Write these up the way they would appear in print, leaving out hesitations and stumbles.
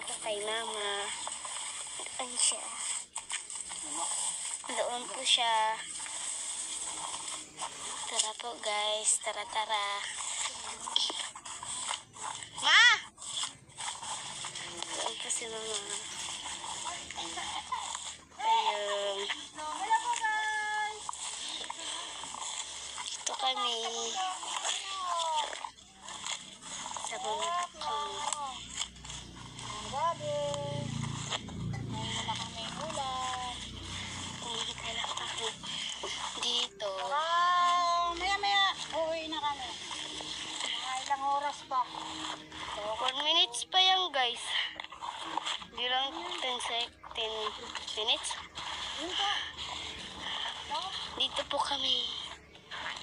ako kay mama. Doon siya. Doon po siya. Tara po guys. Tara. Ma! Doon po si mama. Ayun. Ito kami. Sa bundok kami. Gabi. Ngayon na kami ulan. Pumunta lang ako dito. Maya uuwi na kami. Mga ilang oras pa. 1 minutes pa yan guys. Hindi lang 10 minutes. Dito po kami.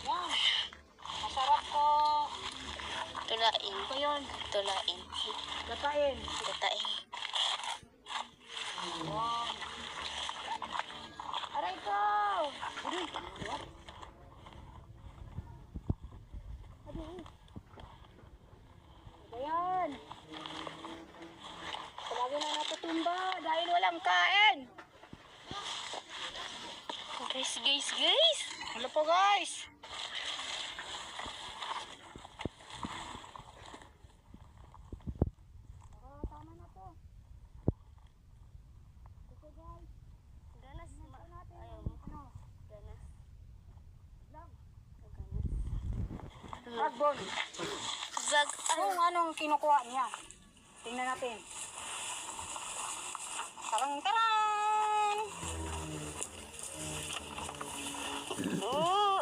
Yan. Masarap po. Tulain. Ito yun. Tulain. Gatain. Gatain. Yan. Aray ko! Aray. Ayan. Palagi na natutumba dahil walang kain. Guys. Hello po guys. Tama na po. Okay guys. Ganas. Ayaw mo. Ano? Ganas. Vlog. Ganas. Vlogbon. Zag. Kung anong kinukuha niya. Tingnan natin. Tarang! Oh.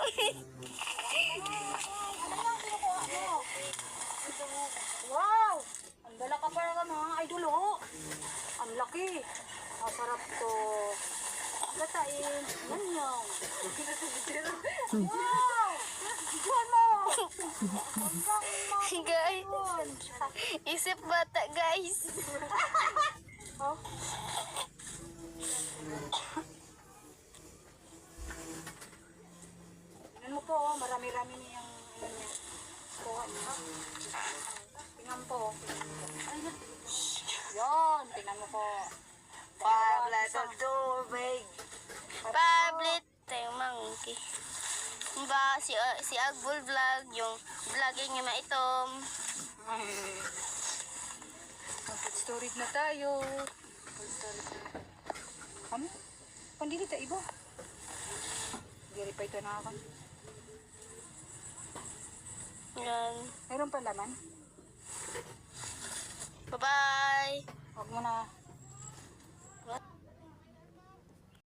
Wow! Ang dala ka para mga idol, oh. Ang laki. Ang sarap to. Gatain. Yan. Wow! Diyan mo! Guys. Isip bata guys. Oh. Tingnan mo po, oh. Marami-rami niya yung ano niya. Kuha niya. Tingnan po. Yan, tingnan mo po. Pablit ang tubig. Pablit tayong monkey. Ba si Agbul vlog yung vlogging niya maitom. Mag-food storage na tayo. Food storage na. Kamu? Pandili ta iba. Diri pa ito na ako. Yan. Meron pa laman? Bye-bye. Huwag mo na.